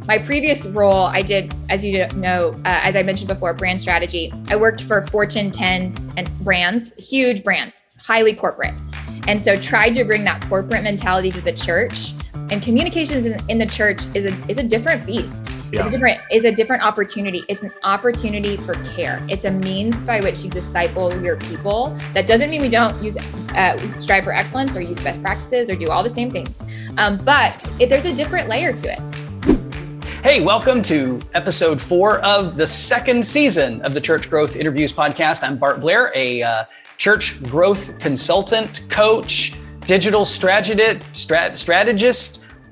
My previous role, I did, as you know, as I mentioned before, brand strategy. I worked for Fortune 10 and brands, huge brands, highly corporate. And so tried to bring that corporate mentality to the church. And communications in the church is a different beast. Yeah. It's a different opportunity. It's an opportunity for care. It's a means by which you disciple your people. That doesn't mean we don't strive for excellence or use best practices or do all the same things. But there's a different layer to it. Hey, welcome to episode 4 of the second season of the Church Growth Interviews podcast. I'm Bart Blair, a church growth consultant, coach, digital strategist.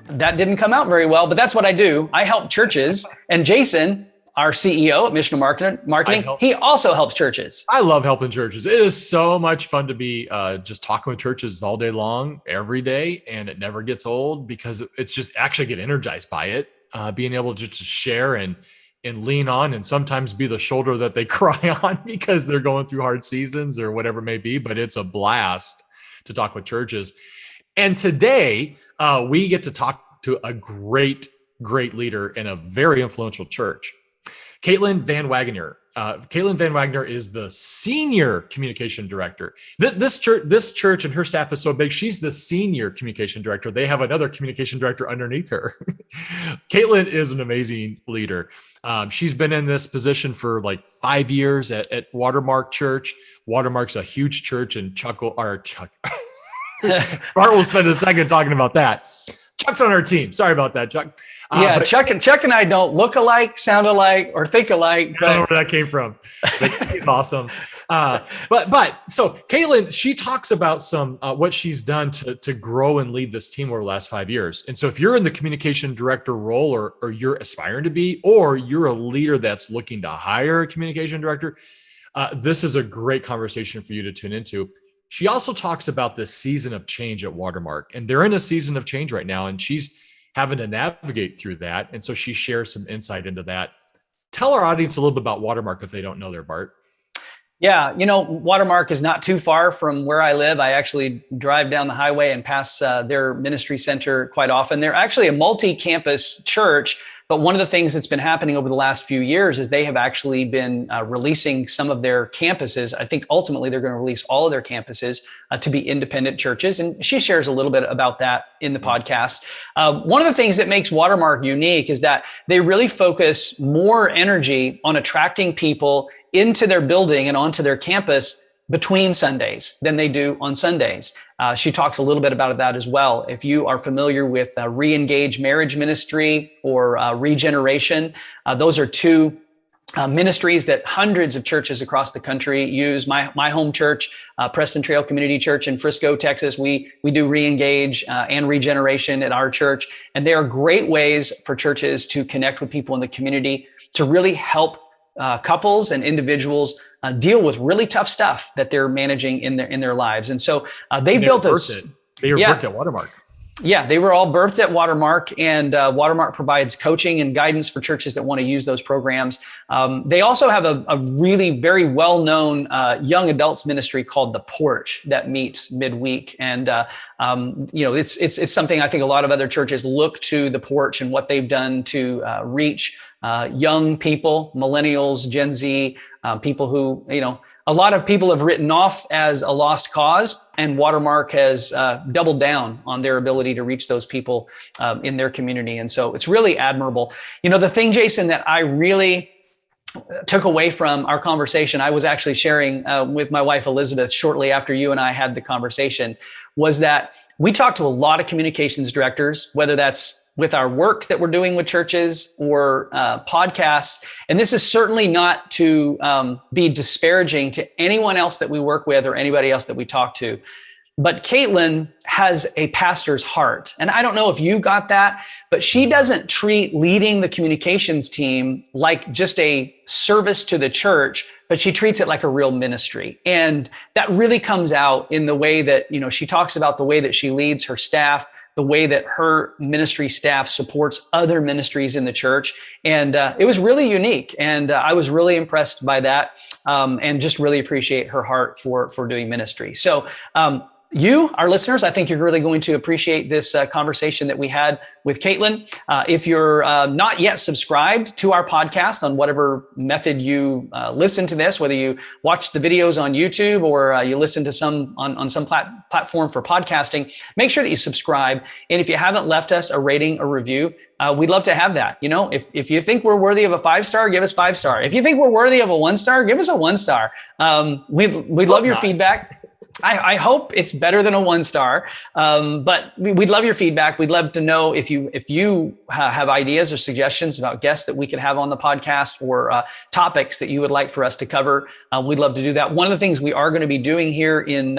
That didn't come out very well, but that's what I do. I help churches. And Jason, our CEO at Missional Marketing, he also helps churches. I love helping churches. It is so much fun to be just talking with churches all day long, every day, and it never gets old because it's just actually get energized by it. Being able to just share and lean on and sometimes be the shoulder that they cry on because they're going through hard seasons or whatever it may be, but it's a blast to talk with churches. And today we get to talk to a great leader in a very influential church, Caitlin Van Wagoner. Caitlin Van Wagoner is the senior communication director. This church and her staff is so big. She's the senior communication director. They have another communication director underneath her. Caitlin is an amazing leader. She's been in this position for like 5 years at Watermark Church. Watermark's a huge church in Chuck. Bart will spend a second talking about that. Chuck's on our team. Sorry about that, Chuck. Yeah, Chuck and I don't look alike, sound alike, or think alike. I don't know where that came from. He's awesome. But so Caitlin, she talks about some what she's done to grow and lead this team over the last 5 years. And so if you're in the communication director role or you're aspiring to be, or you're a leader that's looking to hire a communication director, this is a great conversation for you to tune into. She also talks about this season of change at Watermark, and they're in a season of change right now, and she's having to navigate through that. And so she shares some insight into that. Tell our audience a little bit about Watermark if they don't know their Bart. Yeah, Watermark is not too far from where I live. I actually drive down the highway and pass their ministry center quite often. They're actually a multi-campus church, but one of the things that's been happening over the last few years is they have actually been releasing some of their campuses. I think ultimately they're going to release all of their campuses to be independent churches. And she shares a little bit about that in the podcast. One of the things that makes Watermark unique is that they really focus more energy on attracting people into their building and onto their campus between Sundays than they do on Sundays. She talks a little bit about that as well. If you are familiar with Re-Engage Marriage Ministry or Regeneration, those are two ministries that hundreds of churches across the country use. My home church, Preston Trail Community Church in Frisco, Texas, we do Re-Engage and Regeneration at our church. And they are great ways for churches to connect with people in the community to really help couples and individuals deal with really tough stuff that they're managing in their lives. And so they built this. They were birthed at Watermark. Yeah, they were all birthed at Watermark, and Watermark provides coaching and guidance for churches that want to use those programs. They also have a really very well-known young adults ministry called The Porch that meets midweek. And it's something I think a lot of other churches look to The Porch and what they've done to reach young people, millennials, Gen Z, people who, a lot of people have written off as a lost cause, and Watermark has doubled down on their ability to reach those people in their community. And so it's really admirable. The thing, Jason, that I really took away from our conversation, I was actually sharing with my wife, Elizabeth, shortly after you and I had the conversation, was that we talked to a lot of communications directors, whether that's with our work that we're doing with churches or podcasts. And this is certainly not to be disparaging to anyone else that we work with or anybody else that we talk to. But Caitlin has a pastor's heart. And I don't know if you got that, but she doesn't treat leading the communications team like just a service to the church, but she treats it like a real ministry. And that really comes out in the way that, she talks about the way that she leads her staff, the way that her ministry staff supports other ministries in the church. And it was really unique. And I was really impressed by that, and just really appreciate her heart for doing ministry. So, you, our listeners, I think you're really going to appreciate this conversation that we had with Caitlin. If you're not yet subscribed to our podcast on whatever method you listen to this, whether you watch the videos on YouTube or you listen to some on some platform for podcasting, make sure that you subscribe. And if you haven't left us a rating or review, we'd love to have that. If you think we're worthy of a 5-star, give us 5-star. If you think we're worthy of a 1-star, give us a 1-star. We'd love your feedback. I hope it's better than a 1-star, but we'd love your feedback. We'd love to know if you have ideas or suggestions about guests that we could have on the podcast or topics that you would like for us to cover. We'd love to do that. One of the things we are going to be doing here in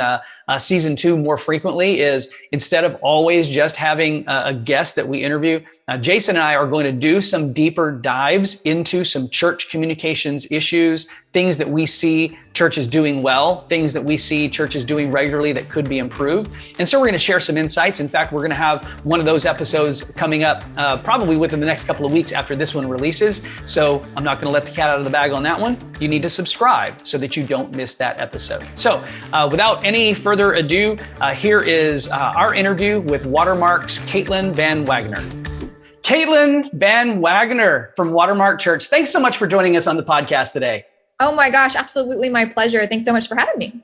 season 2 more frequently is, instead of always just having a guest that we interview, Jason and I are going to do some deeper dives into some church communications issues, things that we see churches doing well, things that we see churches doing regularly that could be improved. And so we're going to share some insights. In fact, we're going to have one of those episodes coming up probably within the next couple of weeks after this one releases. So I'm not going to let the cat out of the bag on that one. You need to subscribe so that you don't miss that episode. So without any further ado, here is our interview with Watermarks' Caitlin Van Wagoner. Caitlin Van Wagoner from Watermark Church. Thanks so much for joining us on the podcast today. Oh my gosh, absolutely my pleasure. Thanks so much for having me.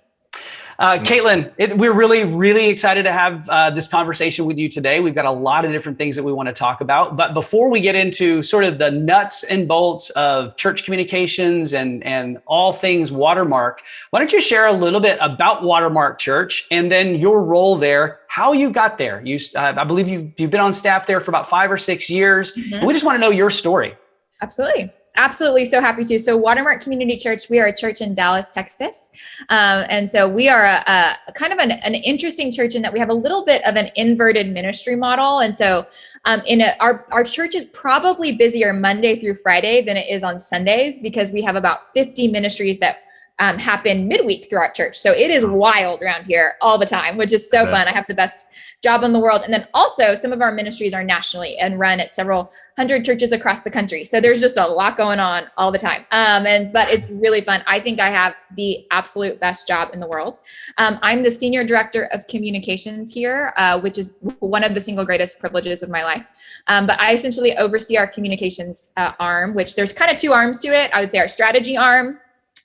Caitlin, we're really, really excited to have this conversation with you today. We've got a lot of different things that we want to talk about. But before we get into sort of the nuts and bolts of church communications and all things Watermark, why don't you share a little bit about Watermark Church and then your role there, how you got there? I believe you've been on staff there for about 5 or 6 years. Mm-hmm. And we just want to know your story. Absolutely. So happy to. So Watermark Community Church, we are a church in Dallas, Texas. And so we are a kind of an interesting church in that we have a little bit of an inverted ministry model. And so our church is probably busier Monday through Friday than it is on Sundays, because we have about 50 ministries that happen midweek throughout church. So it is wild around here all the time, which is so fun. I have the best job in the world. And then also some of our ministries are nationally and run at several hundred churches across the country. So there's just a lot going on all the time. But it's really fun. I think I have the absolute best job in the world. I'm the senior director of communications here, which is one of the single greatest privileges of my life. But I essentially oversee our communications arm, which there's kind of 2 arms to it. I would say our strategy arm,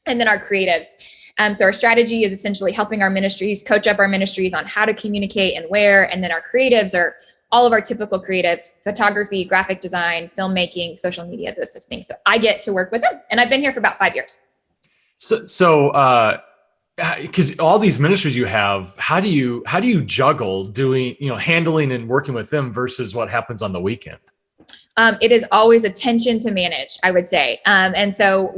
and then our creatives. So our strategy is essentially helping our ministries, coach up our ministries on how to communicate and where. And then our creatives are all of our typical creatives: photography, graphic design, filmmaking, social media, those sorts of things. So I get to work with them. And I've been here for about 5 years. So because all these ministries you have, how do you juggle doing, handling and working with them versus what happens on the weekend? It is always a tension to manage, I would say. And so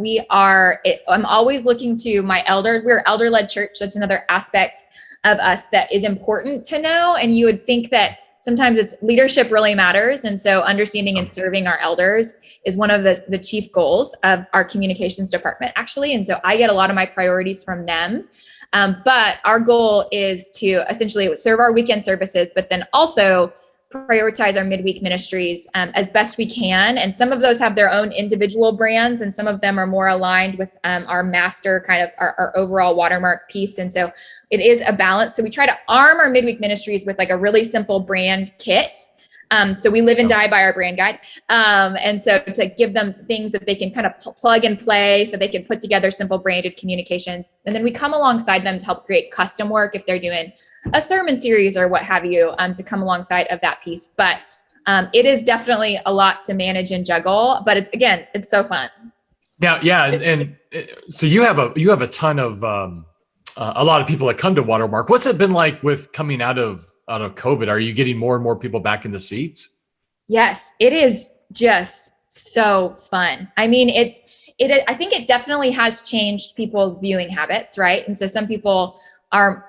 I'm always looking to my elders. We're an elder-led church. That's another aspect of us that is important to know. And you would think that sometimes leadership really matters. And so understanding and serving our elders is one of the chief goals of our communications department, actually. And so I get a lot of my priorities from them. But our goal is to essentially serve our weekend services, but then also prioritize our midweek ministries as best we can. And some of those have their own individual brands, and some of them are more aligned with our master kind of our overall Watermark piece. And so it is a balance. So we try to arm our midweek ministries with like a really simple brand kit. So we live and die by our brand guide. And so to give them things that they can kind of plug and play so they can put together simple branded communications. And then we come alongside them to help create custom work if they're doing a sermon series or what have you, to come alongside of that piece. But it is definitely a lot to manage and juggle, but it's so fun. Now, yeah. And so you have a ton of, a lot of people that come to Watermark. What's it been like with coming out of COVID? Are you getting more and more people back in the seats? Yes, it is just so fun. I mean, I think it definitely has changed people's viewing habits, right? And so some people are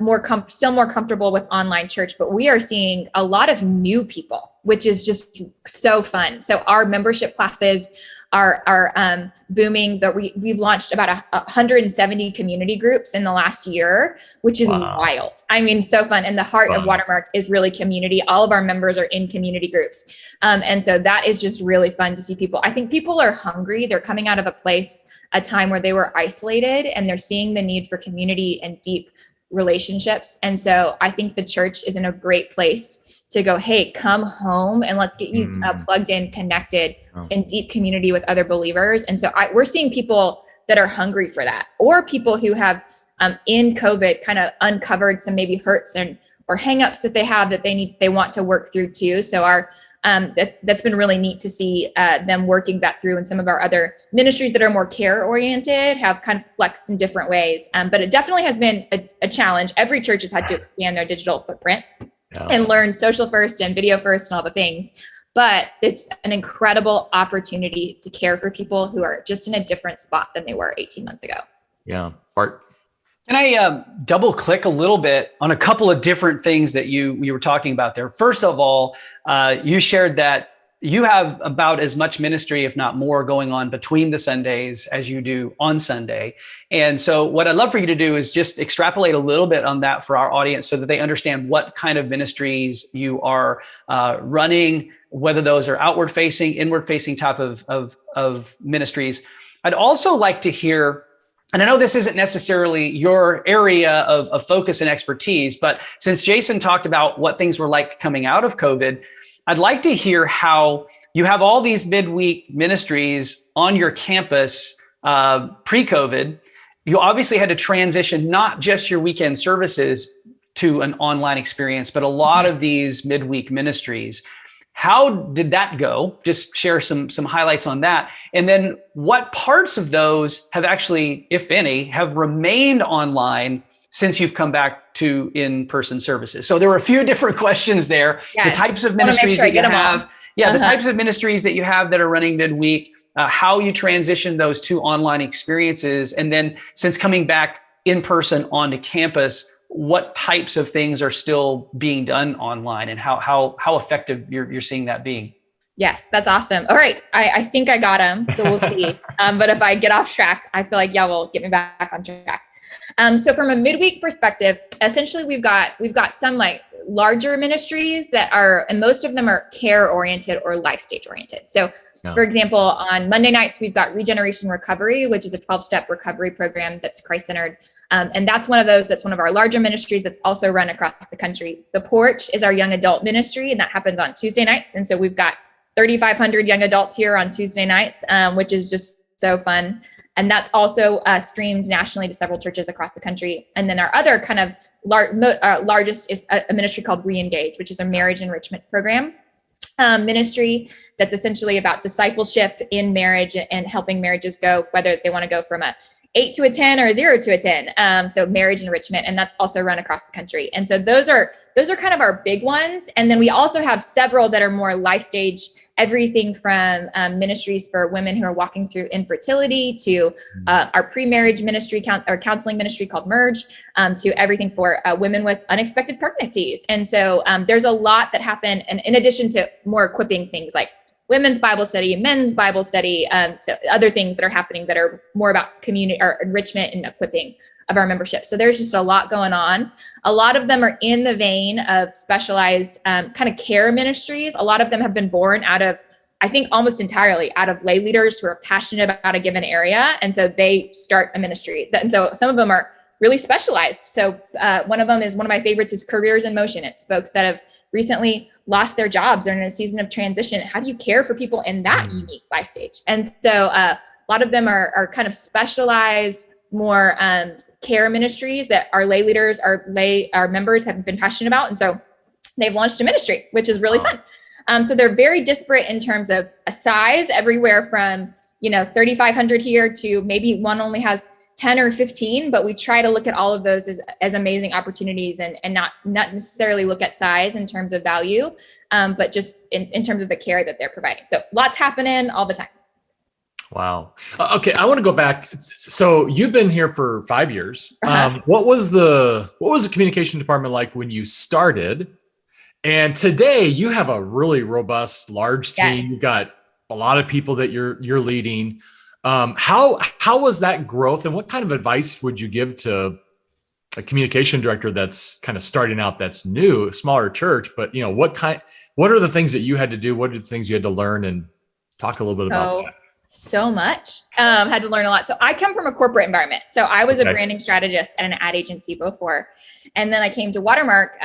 still more comfortable with online church, but we are seeing a lot of new people, which is just so fun. So our membership classes are booming. That we've launched about 170 community groups in the last year, which is wild. I mean, so fun. And the heart of Watermark is really community. All of our members are in community groups. And so that is just really fun to see people. I think people are hungry. They're coming out of a time where they were isolated, and they're seeing the need for community and deep relationships. And so I think the church is in a great place to go, hey, come home and let's get you plugged in, connected in deep community with other believers. And so we're seeing people that are hungry for that, or people who have in COVID kind of uncovered some maybe hurts or hangups that they have that they want to work through too. So that's been really neat to see them working that through. And some of our other ministries that are more care oriented have kind of flexed in different ways. But it definitely has been a challenge. Every church has had to expand their digital footprint and learn social first and video first and all the things. But it's an incredible opportunity to care for people who are just in a different spot than they were 18 months ago. Yeah. Bart? Can I double click a little bit on a couple of different things that you were talking about there? First of all, you shared that you have about as much ministry, if not more, going on between the Sundays as you do on Sunday. And so what I'd love for you to do is just extrapolate a little bit on that for our audience so that they understand what kind of ministries you are running, whether those are outward facing, inward facing type of ministries. I'd also like to hear, and I know this isn't necessarily your area of focus and expertise, but since Jason talked about what things were like coming out of COVID, I'd like to hear how you have all these midweek ministries on your campus pre-COVID. You obviously had to transition not just your weekend services to an online experience, but a lot of these midweek ministries. How did that go? Just share some highlights on that. And then what parts of those have actually, if any, have remained online since you've come back to in-person services? So there were a few different questions there. Yes. The types of ministries that you have. Yeah, the types of ministries that you have that are running midweek, how you transition those to online experiences. And then since coming back in person onto campus, what types of things are still being done online and how effective you're seeing that being? Yes, that's awesome. All right. I think I got him. So we'll see. But if I get off track, I feel like, will get me back on track. So from a midweek perspective, essentially we've got some like larger ministries that are, and most of them are care oriented or life stage oriented. So for example, on Monday nights, we've got Regeneration Recovery, which is a 12-step recovery program that's Christ-centered. And that's one of our larger ministries that's also run across the country. The Porch is our young adult ministry, and that happens on Tuesday nights. And so we've got 3,500 young adults here on Tuesday nights, which is just so fun. And that's also streamed nationally to several churches across the country. And then our other kind of largest is a ministry called Reengage, which is a marriage enrichment program ministry that's essentially about discipleship in marriage and helping marriages go, whether they want to go from a 8 to a 10 or a 0 to a 10. So marriage enrichment, and that's also run across the country. And so those are kind of our big ones. And then we also have several that are more life stage, everything from ministries for women who are walking through infertility to our pre-marriage ministry or counseling ministry called Merge, to everything for women with unexpected pregnancies. And so there's a lot that happen. And in addition to more equipping things like women's Bible study, men's Bible study, so other things that are happening that are more about community or enrichment and equipping of our membership. So there's just a lot going on. A lot of them are in the vein of specialized kind of care ministries. A lot of them have been born out of, I think almost entirely out of lay leaders who are passionate about a given area. And so they start a ministry. And so some of them are really specialized. So one of them is, one of my favorites is Careers in Motion. It's folks that have recently lost their jobs or in a season of transition. How do you care for people in that unique life stage? And so a lot of them are kind of specialized, more care ministries that our lay leaders, our members have been passionate about. And so they've launched a ministry, which is really fun. So they're very disparate in terms of a size, everywhere from, 3,500 here to maybe one only has 10 or 15, but we try to look at all of those as amazing opportunities and not necessarily look at size in terms of value, but just in terms of the care that they're providing. So lots happening all the time. Wow. Okay, I want to go back. So you've been here for 5 years. Uh-huh. What was the communication department like when you started? And today you have a really robust, large Yeah. team. You've got a lot of people that you're leading. How was that growth, and what kind of advice would you give to a communication director that's kind of starting out, that's new, smaller church, but what are the things that you had to do? What are the things you had to learn? And talk a little bit about that. So much. Had to learn a lot. So I come from a corporate environment. So I was a branding strategist at an ad agency before. And then I came to Watermark.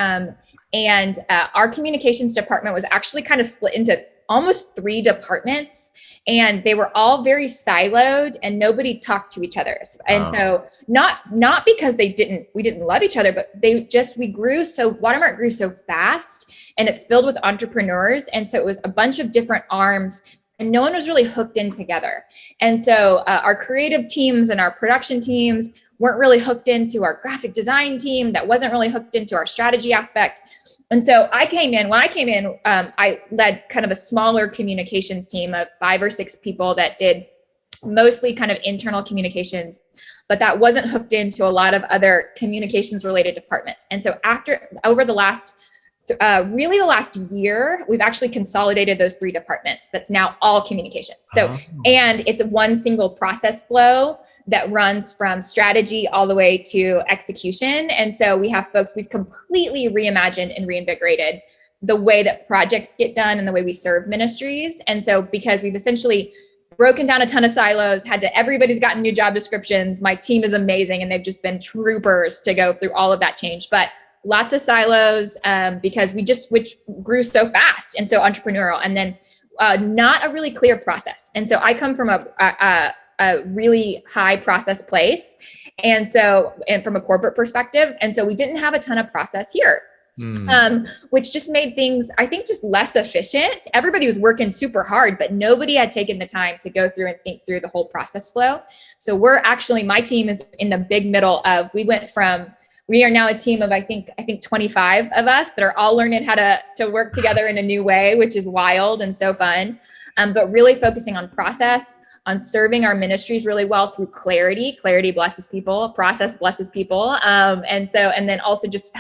And our communications department was actually kind of split into almost 3 departments. And they were all very siloed and nobody talked to each other. And so not because we didn't love each other, but Watermark grew so fast, and it's filled with entrepreneurs. And so it was a bunch of different arms, and no one was really hooked in together. And so our creative teams and our production teams weren't really hooked into our graphic design team that wasn't really hooked into our strategy aspect. And so when I came in, I led kind of a smaller communications team of 5 or 6 people that did mostly kind of internal communications, but that wasn't hooked into a lot of other communications related departments. And so over the last year, we've actually consolidated those 3 departments. That's now all communications. So, and it's one single process flow that runs from strategy all the way to execution. And so we have folks, we've completely reimagined and reinvigorated the way that projects get done and the way we serve ministries. And so because we've essentially broken down a ton of silos, everybody's gotten new job descriptions. My team is amazing, and they've just been troopers to go through all of that change. But lots of silos because which grew so fast and so entrepreneurial, and then not a really clear process. And so I come from a really high process place, and from a corporate perspective, and so we didn't have a ton of process here. Which just made things, I think, just less efficient. Everybody was working super hard, but nobody had taken the time to go through and think through the whole process flow. So my team is in the big middle of, we are now a team of, I think 25 of us that are all learning how to work together in a new way, which is wild and so fun. But really focusing on process, on serving our ministries really well through clarity. Clarity blesses people, process blesses people. And then also just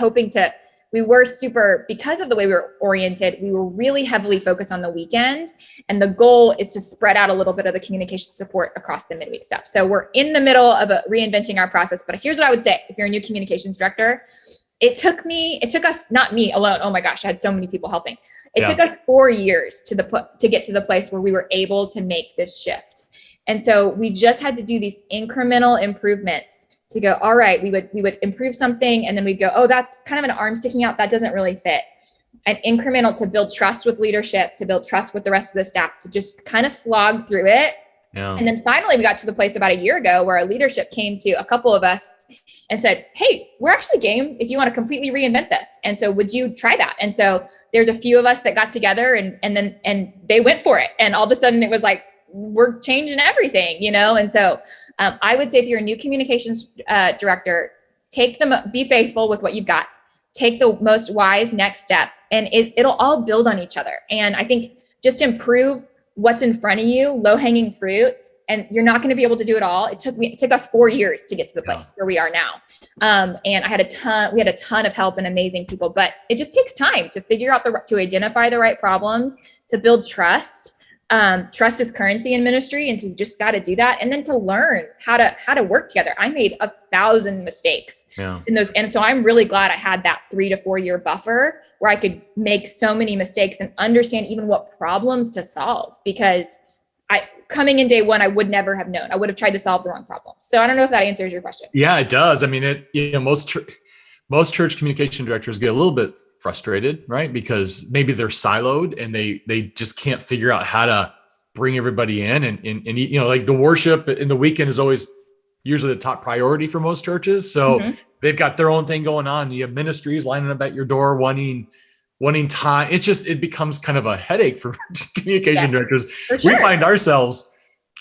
because of the way we were oriented, we were really heavily focused on the weekend. And the goal is to spread out a little bit of the communication support across the midweek stuff. So we're in the middle of reinventing our process. But here's what I would say. If you're a new communications director, it took us, not me alone. Oh my gosh, I had so many people helping. It took us 4 years to get to the place where we were able to make this shift. And so we just had to do these incremental improvements to go, all right, we would improve something, and then we'd go, oh, that's kind of an arm sticking out. That doesn't really fit. And incremental to build trust with leadership, to build trust with the rest of the staff, to just kind of slog through it. Yeah. And then finally we got to the place about a year ago where our leadership came to a couple of us and said, hey, we're actually game if you want to completely reinvent this. And so would you try that? And so there's a few of us that got together and they went for it. And all of a sudden it was like, we're changing everything, And so I would say if you're a new communications director, be faithful with what you've got. Take the most wise next step, and it'll all build on each other. And I think just improve what's in front of you, low-hanging fruit, and you're not going to be able to do it all. It took us 4 years to get to the place where we are now. And we had a ton of help and amazing people, but it just takes time to figure out to identify the right problems, to build trust. Trust is currency in ministry. And so you just got to do that. And then to learn how to work together. I made 1,000 mistakes in those. And so I'm really glad I had that 3 to 4 year buffer where I could make so many mistakes and understand even what problems to solve, because coming in day one, I would never have known. I would have tried to solve the wrong problem. So I don't know if that answers your question. Yeah, it does. I mean, most church communication directors get a little bit frustrated, right? Because maybe they're siloed and they just can't figure out how to bring everybody in. And like the worship in the weekend is always usually the top priority for most churches. So they've got their own thing going on. You have ministries lining up at your door, wanting time. It becomes kind of a headache for communication directors. Sure. We find ourselves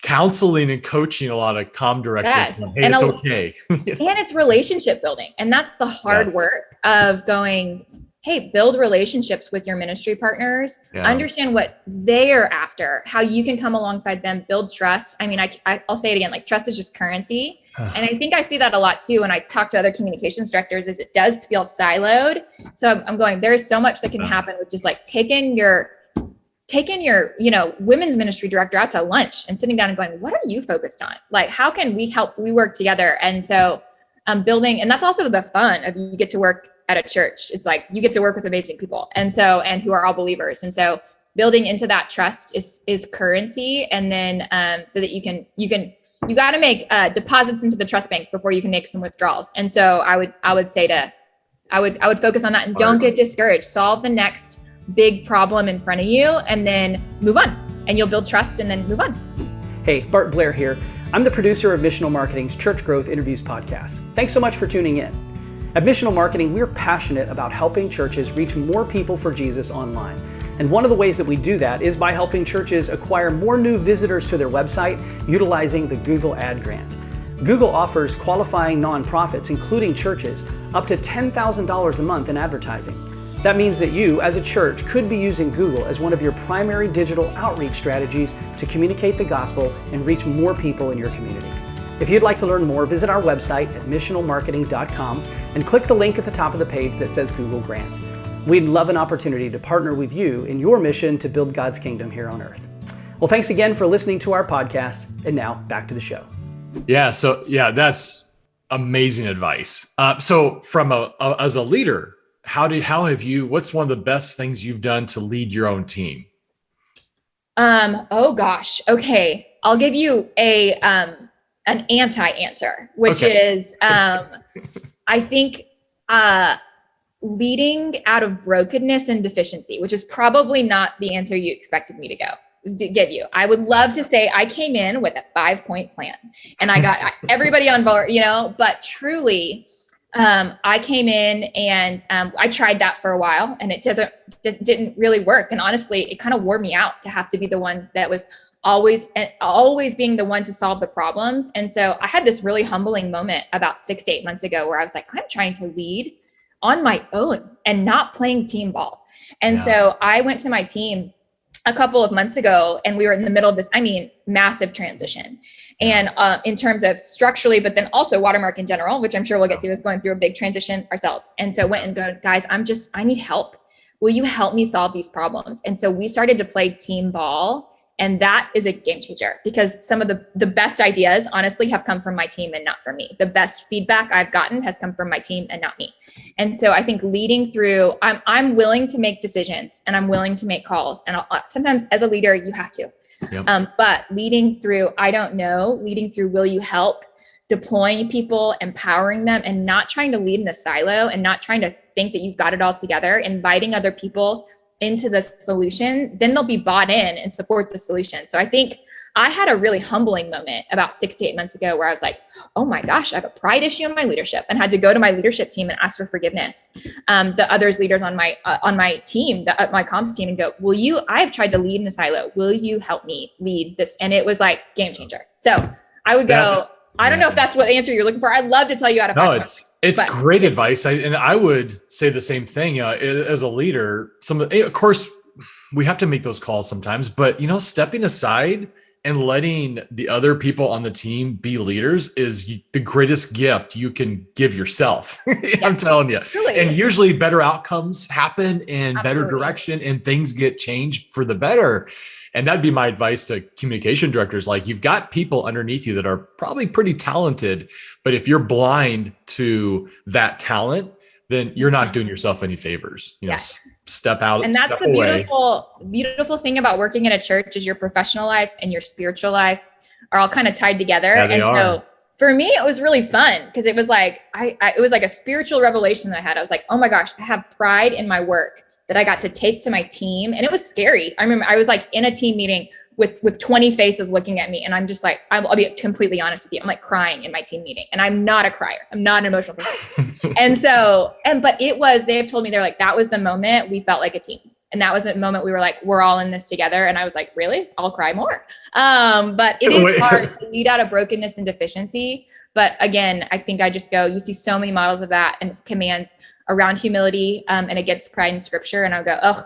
counseling and coaching a lot of comm directors. Yes. Hey, it's okay. And it's relationship building. And that's the hard work of going, hey, build relationships with your ministry partners, Yeah. understand what they're after, how you can come alongside them, build trust. I mean, I'll say it again, like trust is just currency. And I think I see that a lot too when I talk to other communications directors, is it does feel siloed. So I'm going, there's so much that can happen with just like taking your, women's ministry director out to lunch and sitting down and going, what are you focused on? Like, how can we help? We work together. And so building, and that's also the fun of you get to work at a church. It's like you get to work with amazing people, and who are all believers. And so building into that trust is currency. And then so that you got to make deposits into the trust banks before you can make some withdrawals. And so I would say I would focus on that, and don't get discouraged. Solve the next big problem in front of you, and then move on, and you'll build trust and then move on. Hey, Bart Blair here. I'm the producer of Missional Marketing's Church Growth Interviews podcast. Thanks so much for tuning in. At Missional Marketing, we're passionate about helping churches reach more people for Jesus online. And one of the ways that we do that is by helping churches acquire more new visitors to their website utilizing the Google Ad Grant. Google offers qualifying nonprofits, including churches, up to $10,000 a month in advertising. That means that you, as a church, could be using Google as one of your primary digital outreach strategies to communicate the gospel and reach more people in your community. If you'd like to learn more, visit our website at missionalmarketing.com and click the link at the top of the page that says Google Grants. We'd love an opportunity to partner with you in your mission to build God's kingdom here on earth. Well, thanks again for listening to our podcast. And now back to the show. Yeah. So that's amazing advice. So from as a leader, what's one of the best things you've done to lead your own team? Oh gosh. Okay. I'll give you an anti-answer, which is, I think, leading out of brokenness and deficiency, which is probably not the answer you expected me to give you. I would love to say I came in with a 5-point plan and I got everybody on board, but truly, I came in and I tried that for a while, and it didn't really work. And honestly, it kind of wore me out to have to be the one that was always being the one to solve the problems. And so I had this really humbling moment about 6 to 8 months ago where I was like, I'm trying to lead on my own and not playing team ball. And so I went to my team a couple of months ago, and we were in the middle of this, massive transition. And in terms of structurally, but then also Watermark in general, which I'm sure we'll get to, is going through a big transition ourselves. And so went and go, guys, I need help. Will you help me solve these problems? And so we started to play team ball. And that is a game changer, because some of the best ideas honestly have come from my team and not from me. The best feedback I've gotten has come from my team and not me. And so I think leading through, I'm willing to make decisions and I'm willing to make calls. And sometimes as a leader, you have to. Yep. But leading through, will you help, deploying people, empowering them, and not trying to lead in a silo and not trying to think that you've got it all together, inviting other people into the solution, then they'll be bought in and support the solution. So I think I had a really humbling moment about 6 to 8 months ago where I was like, oh my gosh, I have a pride issue in my leadership, and had to go to my leadership team and ask for forgiveness. The others leaders on my team, my comms team, and go, I've tried to lead in a silo. Will you help me lead this? And it was like game changer. So I would go, I don't know if that's what answer you're looking for. I'd love to tell you how to find one. It's great advice. I would say the same thing. As a leader, of course, we have to make those calls sometimes, but stepping aside and letting the other people on the team be leaders is the greatest gift you can give yourself. I'm telling you. Truly. And usually better outcomes happen and better direction, and things get changed for the better. And that'd be my advice to communication directors. Like, you've got people underneath you that are probably pretty talented, but if you're blind to that talent, then you're not doing yourself any favors. Step out and that's the beautiful thing about working in a church is your professional life and your spiritual life are all kind of tied together. Yeah, they are. So for me, it was really fun because it was like it was like a spiritual revelation that I had. I was like, oh my gosh, I have pride in my work that I got to take to my team. And it was scary. I remember I was like in a team meeting with 20 faces looking at me. And I'm just like, I'll be completely honest with you. I'm like crying in my team meeting, and I'm not a crier. I'm not an emotional person. But they have told me, they're like, that was the moment we felt like a team. And that was the moment we were like, we're all in this together. And I was like, really? I'll cry more. But it is hard to lead out of brokenness and deficiency. But again, I think I just go, you see so many models of that and commands around humility and against pride in scripture. And I'll go, oh,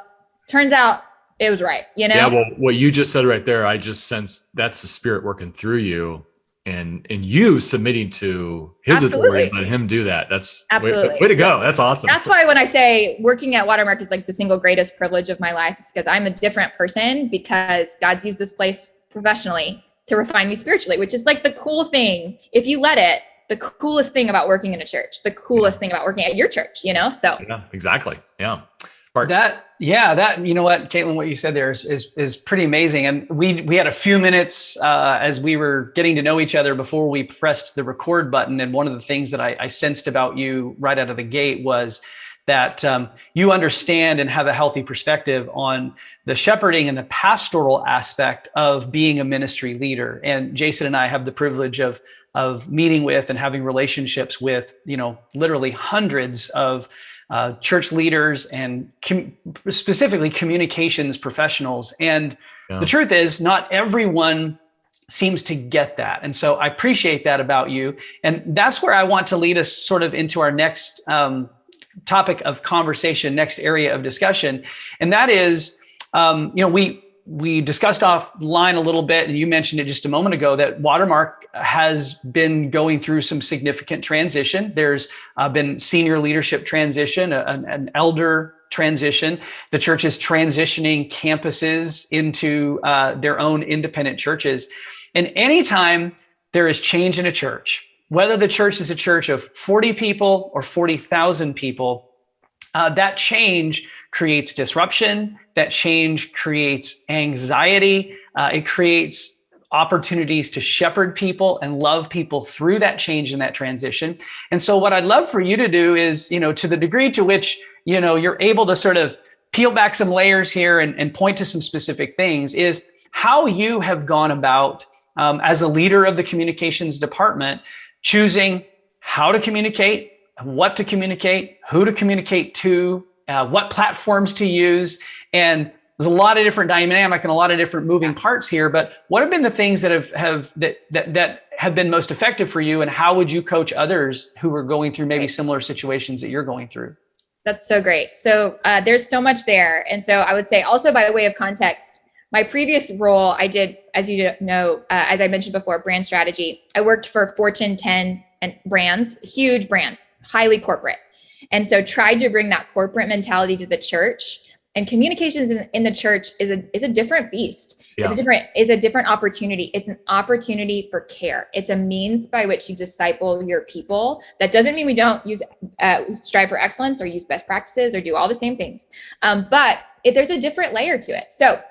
turns out it was right, you know? Yeah, well, what you just said right there, I just sense that's the Spirit working through you and you submitting to his authority, let him do that. That's way to go. That's awesome. That's why when I say working at Watermark is like the single greatest privilege of my life, it's because I'm a different person because God's used this place professionally to refine me spiritually, which is like the cool thing. If you let it, the coolest thing about working in a church, the coolest thing about working at your church, you know? So yeah, exactly. Yeah. That, you know what, Caitlin, what you said there is pretty amazing. And we had a few minutes as we were getting to know each other before we pressed the record button. And one of the things that I sensed about you right out of the gate was that you understand and have a healthy perspective on the shepherding and the pastoral aspect of being a ministry leader. And Jason and I have the privilege of meeting with and having relationships with, literally hundreds of church leaders and specifically communications professionals. And the truth is, not everyone seems to get that. And so I appreciate that about you. And that's where I want to lead us sort of into our next topic of conversation, next area of discussion. And that is, we discussed offline a little bit, and you mentioned it just a moment ago, that Watermark has been going through some significant transition. There's been senior leadership transition, an elder transition. The church is transitioning campuses into their own independent churches. And anytime there is change in a church, whether the church is a church of 40 people or 40,000 people, that change creates disruption. That change creates anxiety. It creates opportunities to shepherd people and love people through that change and that transition. And so what I'd love for you to do is, to the degree to which, you're able to sort of peel back some layers here and point to some specific things, is how you have gone about as a leader of the communications department, choosing how to communicate, what to communicate, who to communicate to, what platforms to use. And there's a lot of different dynamic and a lot of different moving parts here, but what have been the things that have been most effective for you, and how would you coach others who are going through maybe similar situations that you're going through? That's so great. So there's so much there. And so I would say also, by way of context, my previous role, I did, as you know, as I mentioned before, brand strategy. I worked for Fortune 10 and brands, huge brands, highly corporate. And so tried to bring that corporate mentality to the church. And communications in the church is a different beast. Yeah. It's a different opportunity. It's an opportunity for care. It's a means by which you disciple your people. That doesn't mean we don't strive for excellence or use best practices or do all the same things. But there's a different layer to it. So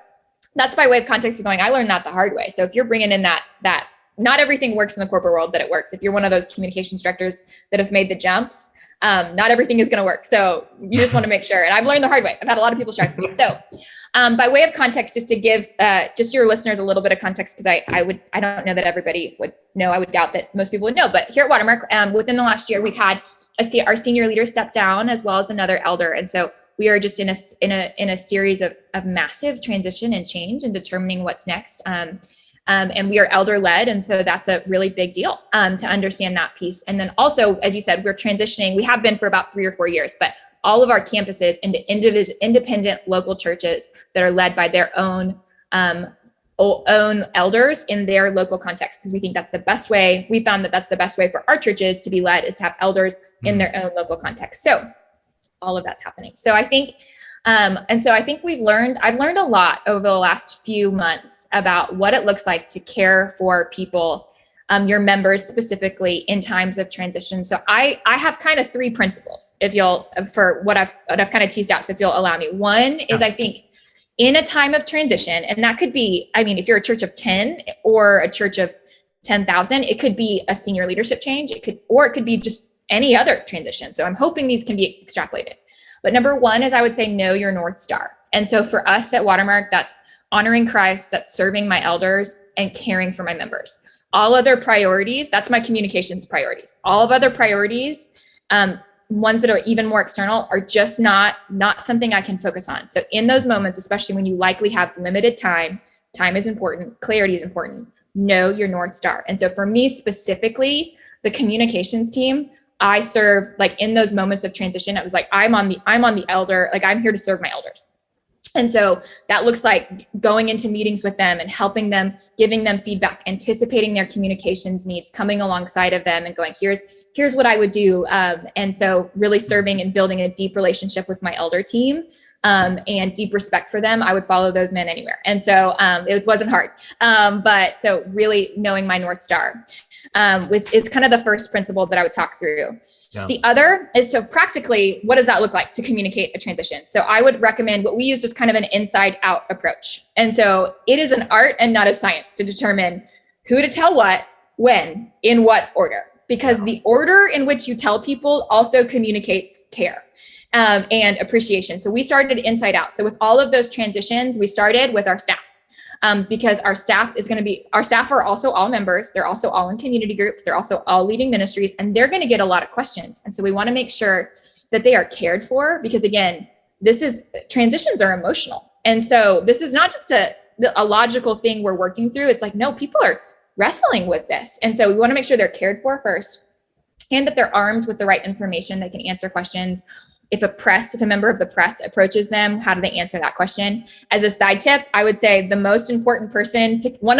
that's by way of context of going, I learned that the hard way. So if you're bringing in that not everything works in the corporate world that it works. If you're one of those communications directors that have made the jumps, not everything is going to work. So you just want to make sure. And I've learned the hard way. I've had a lot of people strive for me. So by way of context, just to give just your listeners a little bit of context, because I don't know that everybody would know. I would doubt that most people would know. But here at Watermark, within the last year, we've had our senior leader step down, as well as another elder. And so we are just in a series of massive transition and change and determining what's next. And we are elder led. And so that's a really big deal to understand that piece. And then also, as you said, we're transitioning. We have been for about 3 or 4 years, but all of our campuses into independent local churches that are led by their own elders in their local context, because we think that's the best way. We found that that's the best way for our churches to be led, is to have elders in their own local context. So all of that's happening. So I think I've learned a lot over the last few months about what it looks like to care for people, your members specifically, in times of transition. So I have kind of 3 principles, for what I've kind of teased out. So if you'll allow me, one is, I think in a time of transition, and that could be, if you're a church of 10 or a church of 10,000, it could be a senior leadership change. It could be just any other transition. So I'm hoping these can be extrapolated. But number one is, I would say, know your North Star. And so for us at Watermark, that's honoring Christ, that's serving my elders, and caring for my members. All other priorities, that's my communications priorities. All of other priorities, ones that are even more external, are just not something I can focus on. So in those moments, especially when you likely have limited time is important, clarity is important. Know your North Star. And so for me specifically, the communications team, I serve, like in those moments of transition, it was like, I'm on the elder, like I'm here to serve my elders. And so that looks like going into meetings with them and helping them, giving them feedback, anticipating their communications needs, coming alongside of them and going, here's what I would do. And so really serving and building a deep relationship with my elder team, and deep respect for them. I would follow those men anywhere. And so it wasn't hard. But so really knowing my North Star is kind of the first principle that I would talk through. Yeah. The other is, so practically, what does that look like to communicate a transition? So I would recommend what we use is kind of an inside out approach. And so it is an art and not a science to determine who to tell what, when, in what order, because the order in which you tell people also communicates care and appreciation. So we started inside out. So with all of those transitions, we started with our staff. Because our staff are also all members. They're also all in community groups. They're also all leading ministries, and they're going to get a lot of questions. And so we want to make sure that they are cared for, because again, transitions are emotional. And so this is not just a logical thing we're working through. It's like, no, people are wrestling with this. And so we want to make sure they're cared for first, and that they're armed with the right information that can answer questions. If a member of the press approaches them, how do they answer that question? As a side tip, I would say one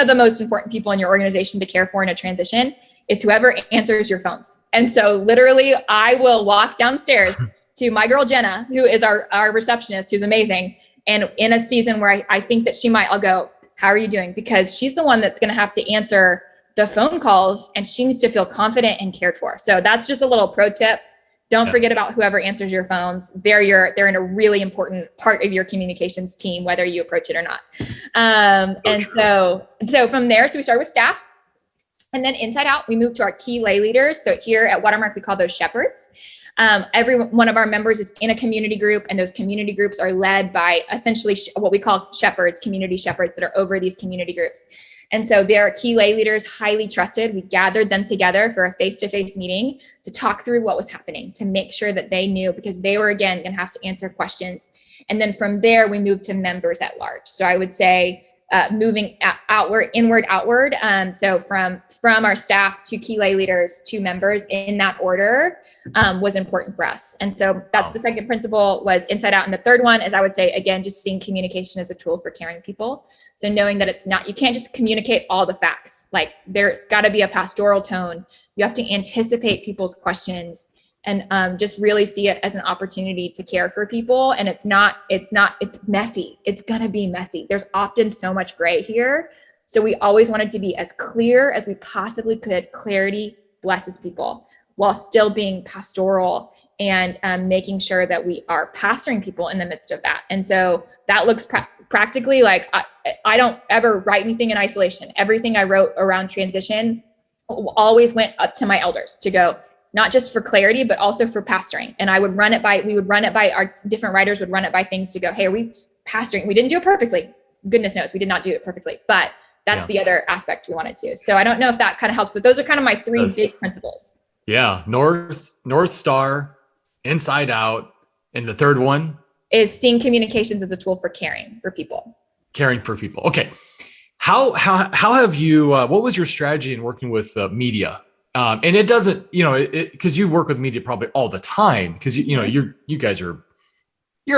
of the most important people in your organization to care for in a transition is whoever answers your phones. And so literally I will walk downstairs to my girl, Jenna, who is our receptionist, who's amazing. And in a season where I think that I'll go, how are you doing? Because she's the one that's going to have to answer the phone calls, and she needs to feel confident and cared for. So that's just a little pro tip. Don't forget about whoever answers your phones. They're in a really important part of your communications team, whether you approach it or not. So from there, we start with staff, and then inside out, we move to our key lay leaders. So here at Watermark, we call those shepherds. Every one of our members is in a community group, and those community groups are led by essentially what we call shepherds, community shepherds that are over these community groups. And so they're key lay leaders, highly trusted. We gathered them together for a face-to-face meeting to talk through what was happening, to make sure that they knew, because they were, again, going to have to answer questions. And then from there, we moved to members at large. So I would say moving inward, outward. So from our staff to key lay leaders to members in that order was important for us. And so that's the second principle, was inside out. And the third one is, I would say, again, just seeing communication as a tool for caring people. So knowing that you can't just communicate all the facts. Like, there's got to be a pastoral tone. You have to anticipate people's questions, and just really see it as an opportunity to care for people. And it's messy. It's going to be messy. There's often so much gray here. So we always wanted to be as clear as we possibly could. Clarity blesses people, while still being pastoral and making sure that we are pastoring people in the midst of that. And so that looks practically like, I don't ever write anything in isolation. Everything I wrote around transition always went up to my elders to go, not just for clarity, but also for pastoring. And we would run it by our different writers would run it by things to go, hey, are we pastoring? We didn't do it perfectly. Goodness knows we did not do it perfectly, but that's the other aspect we wanted to. So I don't know if that kind of helps, but those are kind of my three big principles. Yeah. North Star, inside out. And the third one is seeing communications as a tool for caring for people. Okay. How have you, what was your strategy in working with media? And it doesn't, because you work with media probably all the time, because you guys you're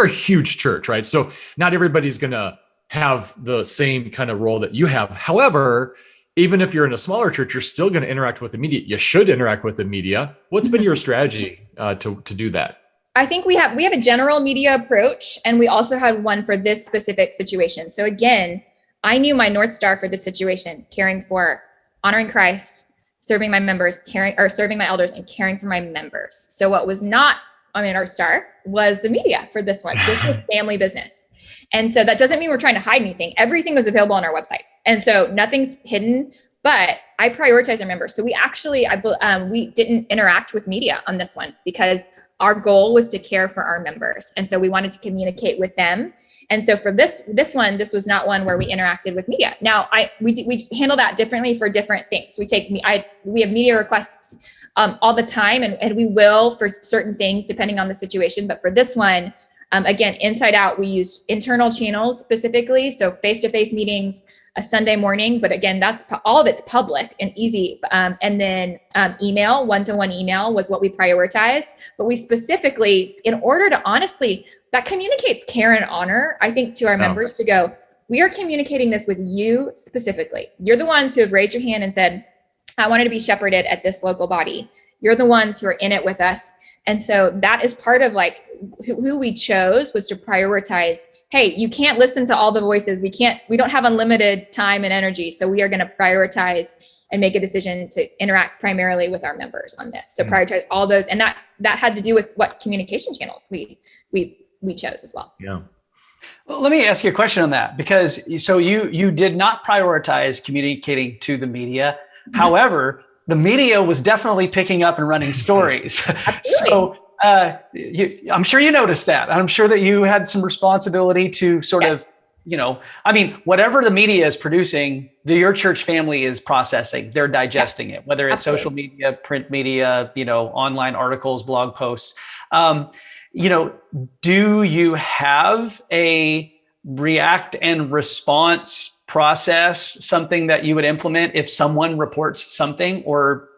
a huge church, right? So not everybody's going to have the same kind of role that you have. However, even if you're in a smaller church, you're still going to interact with the media. You should interact with the media. What's been your strategy to do that? I think we have a general media approach, and we also had one for this specific situation. So again, I knew my North Star for this situation: caring for, honoring Christ, serving my members, serving my elders, and caring for my members. So what was not on my North Star was the media for this one. This was family business. And so that doesn't mean we're trying to hide anything. Everything was available on our website. And so nothing's hidden, but I prioritize our members. So we actually, we didn't interact with media on this one, because our goal was to care for our members. And so we wanted to communicate with them. And so for this one, this was not one where we interacted with media. Now we handle that differently for different things. We have media requests all the time, and we will for certain things depending on the situation. But for this one, again, inside out, we use internal channels specifically. So face-to-face meetings, a Sunday morning, but again, that's all of it's public and easy. And then email, one-to-one email was what we prioritized, but we specifically, in order to honestly, that communicates care and honor, I think, to our members to go, we are communicating this with you specifically. You're the ones who have raised your hand and said, I wanted to be shepherded at this local body. You're the ones who are in it with us. And so that is part of like who we chose was to prioritize. Hey, you can't listen to all the voices. We don't have unlimited time and energy. So we are going to prioritize and make a decision to interact primarily with our members on this. So prioritize all those. And that had to do with what communication channels we chose as well. Yeah. Well, let me ask you a question on that, because so you did not prioritize communicating to the media. However, the media was definitely picking up and running stories. So I'm sure you noticed that. I'm sure that you had some responsibility to sort of, whatever the media is producing, your church family is processing, they're digesting it, whether it's social media, print media, online articles, blog posts. Do you have a react and response process, something that you would implement if someone reports something or,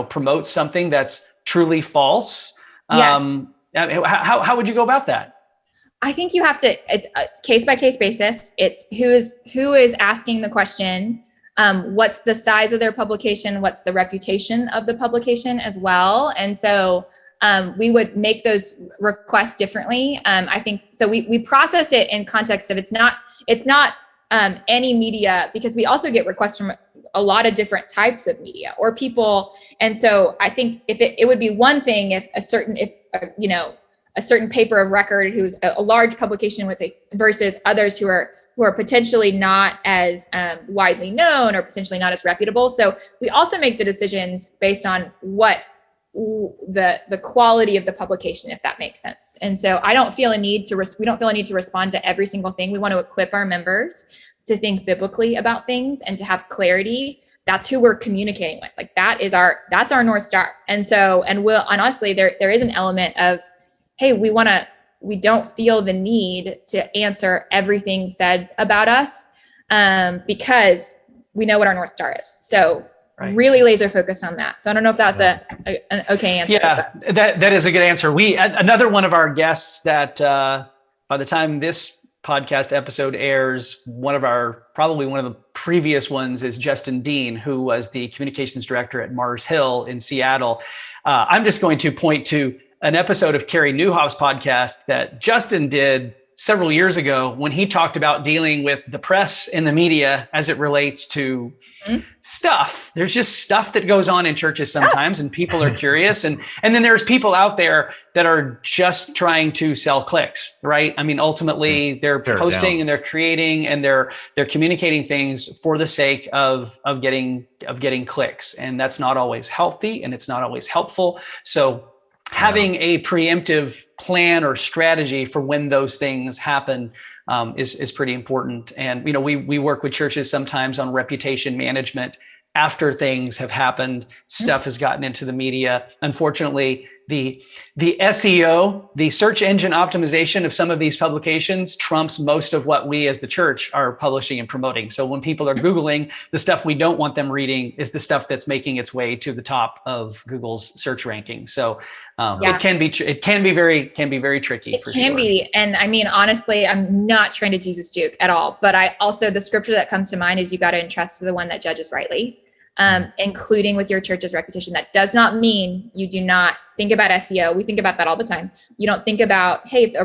promotes something that's truly false? Yes. How would you go about that? I think you have to, it's case by case basis. It's who is asking the question. What's the size of their publication? What's the reputation of the publication as well? And so we would make those requests differently. I think, so we process it in context of it's not any media, because we also get requests from a lot of different types of media or people. And so I think if it would be one thing if a certain paper of record who's a large publication versus others who are potentially not as widely known or potentially not as reputable. So we also make the decisions based on what the quality of the publication, if that makes sense. And so we don't feel a need to respond to every single thing. We want to equip our members to think biblically about things and to have clarity. That's who we're communicating with. Like that's our North Star. And so, and honestly, there is an element of, hey, we don't feel the need to answer everything said about us because we know what our North Star is. So really laser focused on that. So I don't know if that's an okay answer. Yeah, that is a good answer. Another one of our guests that by the time this podcast episode airs, probably one of the previous ones is Justin Dean, who was the communications director at Mars Hill in Seattle. I'm just going to point to an episode of Carrie Newhoff's podcast that Justin did several years ago when he talked about dealing with the press and the media as it relates to stuff. There's just stuff that goes on in churches sometimes, and people are curious. And then there's people out there that are just trying to sell clicks, right? I mean, ultimately they're posting and they're creating and they're communicating things for the sake of getting clicks. And that's not always healthy and it's not always helpful. So having a preemptive plan or strategy for when those things happen is pretty important. And, we work with churches sometimes on reputation management after things have happened, stuff has gotten into the media. Unfortunately, the SEO, the search engine optimization of some of these publications trumps most of what we as the church are publishing and promoting. So when people are Googling, the stuff we don't want them reading is the stuff that's making its way to the top of Google's search ranking. So it can be very tricky. It can be. And I mean, honestly, I'm not trying to Jesus juke at all, but the scripture that comes to mind is you got to entrust to the one that judges rightly. Including with your church's reputation. That does not mean you do not think about SEO. We think about that all the time. You don't think about, hey, if a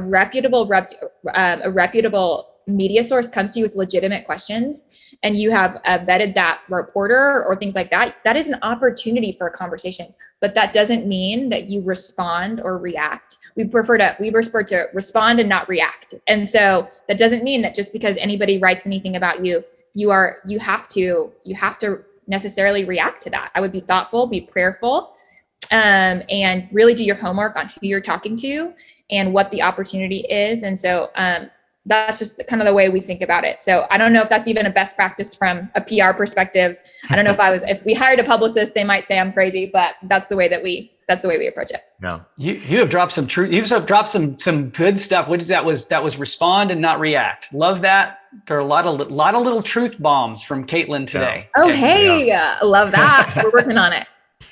reputable media source comes to you with legitimate questions and you have vetted that reporter or things like that, that is an opportunity for a conversation. But that doesn't mean that you respond or react. We prefer to respond and not react. And so that doesn't mean that just because anybody writes anything about you, you have to necessarily react to that. I would be thoughtful, be prayerful, and really do your homework on who you're talking to and what the opportunity is. And so that's just kind of the way we think about it. So I don't know if that's even a best practice from a PR perspective. I don't know if we hired a publicist, they might say I'm crazy, but that's the way that we that's the way we approach it. No. You have dropped some truth. You've dropped some good stuff. What did that was respond and not react. Love that. There are a lot of little truth bombs from Caitlin today. Yeah. Oh, hey, love that. We're working on it.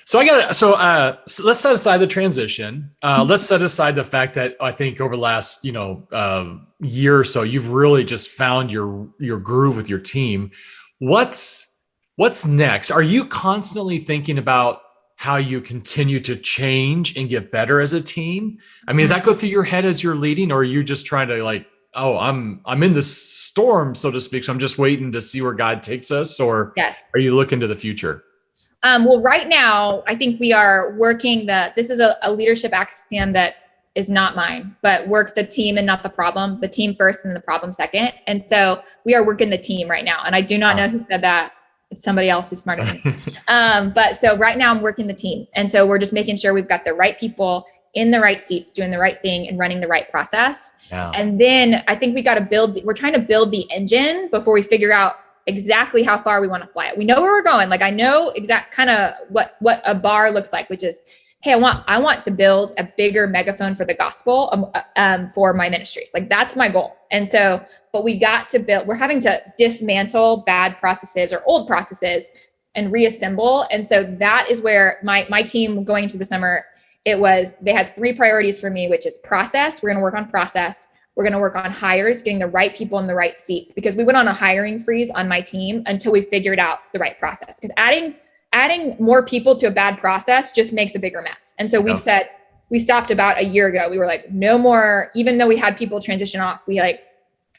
So let's set aside the transition. Let's set aside the fact that I think over the last, year or so, you've really just found your groove with your team. What's next? Are you constantly thinking about how you continue to change and get better as a team? I mean, does that go through your head as you're leading, or are you just trying to like, oh, I'm in this storm, so to speak, so I'm just waiting to see where God takes us? Or yes. Are you looking to the future? Well, right now, I think we are working this is a leadership axiom that is not mine, but work the team and not the problem, the team first and the problem second. And so we are working the team right now. And I do not know who said that. It's somebody else who's smarter than me. But so right now I'm working the team. And so we're just making sure we've got the right people in the right seats, doing the right thing and running the right process. Yeah. And then I think we're trying to build the engine before we figure out exactly how far we want to fly it. We know where we're going. Like I know exact kind of what a bar looks like, which is, hey, I want to build a bigger megaphone for the gospel for my ministries. Like that's my goal. And so, but we're having to dismantle bad processes or old processes and reassemble. And so that is where my team going into the summer, they had 3 priorities for me, which is process. We're going to work on process. We're going to work on hires, getting the right people in the right seats, because we went on a hiring freeze on my team until we figured out the right process. Because adding more people to a bad process just makes a bigger mess. And so we stopped about a year ago. We were like, no more, even though we had people transition off, we like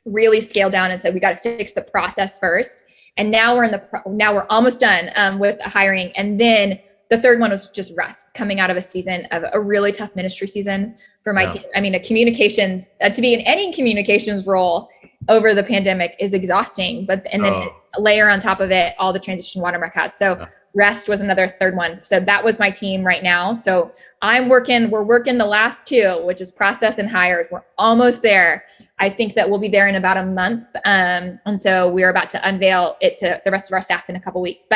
really scaled down and said, we got to fix the process first. And now we're almost done with the hiring. And then the third one was just rest, coming out of a season of a really tough ministry season for my team. I mean, to be in any communications role over the pandemic is exhausting, then layer on top of it all the transition Watermark has. So rest was another third one. So that was my team right now. So we're working the last 2, which is process and hires. We're almost there. I think that we'll be there in about a month. And so we're about to unveil it to the rest of our staff in a couple of weeks.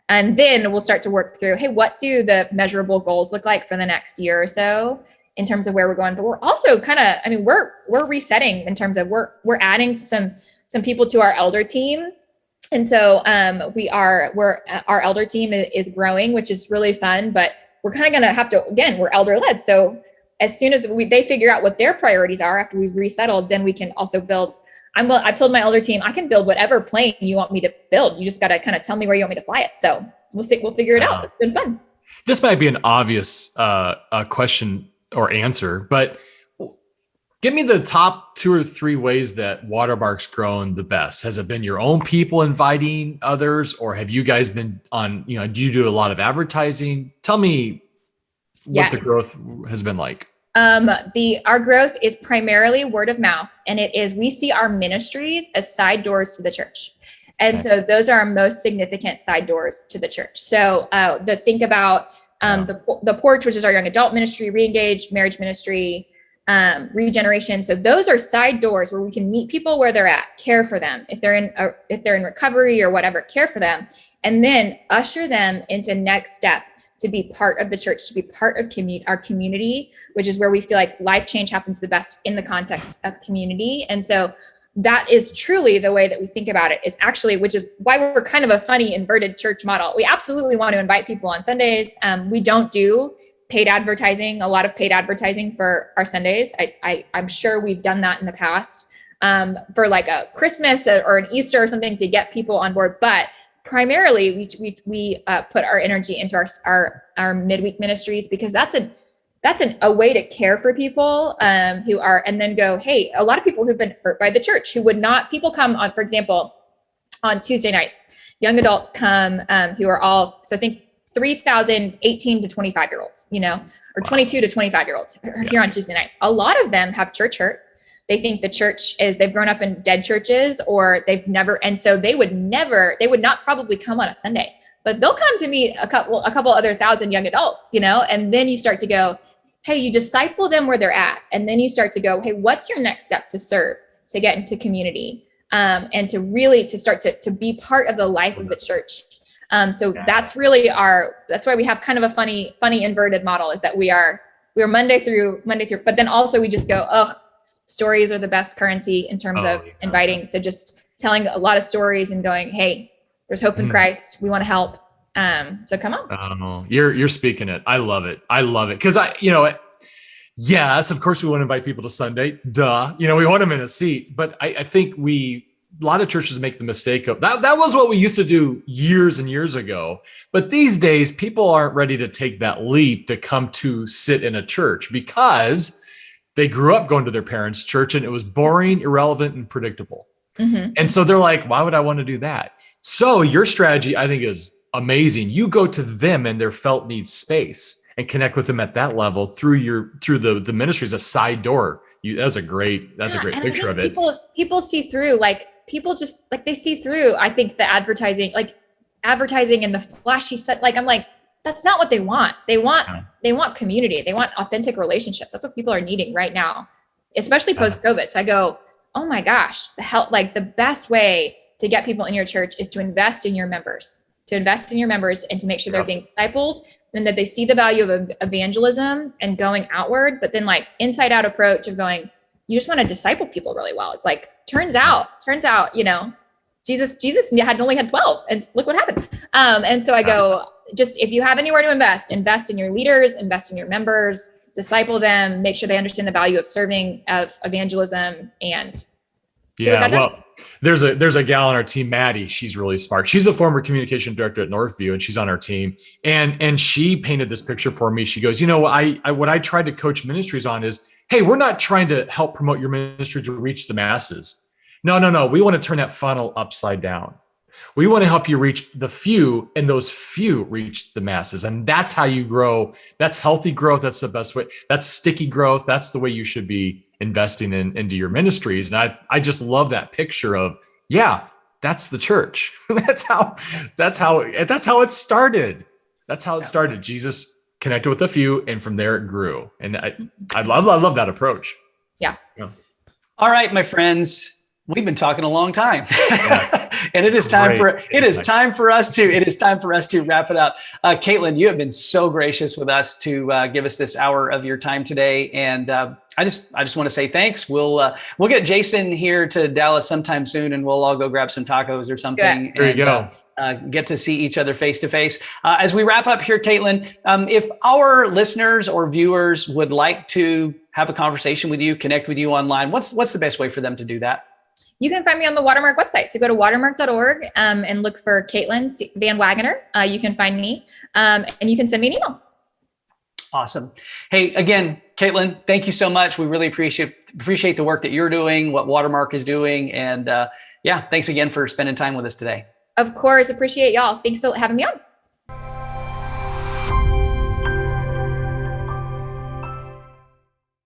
And then we'll start to work through, hey, what do the goals look like for the next year or so in terms of where we're going? But we're also we're resetting in terms of we're adding some people to our elder team. And so our elder team is growing, which is really fun, but we're kind of going to have to, again, we're elder led. So as soon as they figure out what their priorities are after we've resettled, then we can also build. I've told my elder team, I can build whatever plane you want me to build. You just got to kind of tell me where you want me to fly it. So we'll figure it out. It's been fun. This might be an obvious question or answer, but give me the top 2 or 3 ways that Watermark's grown the best. Has it been your own people inviting others, or have you guys been on, do you do a lot of advertising? Tell me what the growth has been like. Our growth is primarily word of mouth, and we see our ministries as side doors to the church. And so those are our most significant side doors to the church. So, think about, the Porch, which is our young adult ministry, Reengage, marriage ministry, regeneration. So those are side doors where we can meet people where they're at, care for them. If they're in recovery or whatever, care for them, and then usher them into next step to be part of the church, to be part of our community, which is where we feel like life change happens the best in the context of community. And so that is truly the way that we think about it, is actually, which is why we're kind of a funny inverted church model. We absolutely want to invite people on Sundays. We don't do a lot of paid advertising for our Sundays. I'm sure we've done that in the past for like a Christmas or an Easter or something to get people on board. But primarily, we put our energy into our midweek ministries, because that's a way to care for people who are, and then go, hey, a lot of people who've been hurt by the church people come on, for example, on Tuesday nights, young adults come who are all, so I think 3,000 18 to 25 year olds, or 22 to 25 year olds are here on Tuesday nights. A lot of them have church hurt. They think the church they've grown up in dead churches, or they've never, and so they would not probably come on a Sunday, but they'll come to meet a couple other 1,000 young adults, and then you start to go, hey, you disciple them where they're at. And then you start to go, hey, what's your next step to serve, to get into community, and to really, to start to be part of the life of the church. So that's really that's why we have kind of a funny inverted model, is that we're Monday through, but then also we just go, stories are the best currency in terms of inviting. So just telling a lot of stories and going, hey, there's hope in Christ. We want to help. So come on. You're speaking it. I love it. Cause yes, of course we want to invite people to Sunday. Duh. We want them in a seat, but I think a lot of churches make the mistake of that. That was what we used to do years and years ago. But these days, people aren't ready to take that leap to come to sit in a church because they grew up going to their parents' church and it was boring, irrelevant, and predictable. And so they're like, why would I want to do that? So your strategy, I think, is amazing. You go to them and their felt needs space and connect with them at that level through the ministries, a side door. That's a great picture of it. People see through, people just they see through, I think, the advertising and the flashy set. I'm like, that's not what they want. They want community. They want authentic relationships. That's what people are needing right now, especially post-COVID. So I go, oh my gosh, the best way to get people in your church is to invest in your members, and to make sure they're being discipled, and that they see the value of evangelism and going outward, but then inside out approach of going, you just want to disciple people really well. It's turns out, Jesus only had 12 and look what happened. And so I go, just, if you have anywhere to invest in your leaders, invest in your members, disciple them, make sure they understand the value of serving, of evangelism, and there's a gal on our team, Maddie. She's really smart. She's a former communication director at Northview, and she's on our team. And she painted this picture for me. She goes, what I tried to coach ministries on is, hey, we're not trying to help promote your ministry to reach the masses. No. We want to turn that funnel upside down. We want to help you reach the few, and those few reach the masses. And that's how you grow. That's healthy growth. That's the best way. That's sticky growth. That's the way you should be investing into your ministries. And I just love that picture of, that's the church. That's how it started. That's how it started. Jesus connected with a few, and from there it grew. And I love that approach. Yeah. All right, my friends. We've been talking a long time, and it is time for us to wrap it up. Caitlin, you have been so gracious with us to give us this hour of your time today, and I just want to say thanks. We'll get Jason here to Dallas sometime soon, and we'll all go grab some tacos or something. There you go. Get to see each other face to face. As we wrap up here, Caitlin, if our listeners or viewers would like to have a conversation with you, connect with you online, what's the best way for them to do that? You can find me on the Watermark website. So go to watermark.org and look for Caitlin Van Wagoner. You can find me and you can send me an email. Awesome. Hey, again, Caitlin, thank you so much. We really appreciate the work that you're doing, what Watermark is doing. And thanks again for spending time with us today. Of course. Appreciate y'all. Thanks for having me on.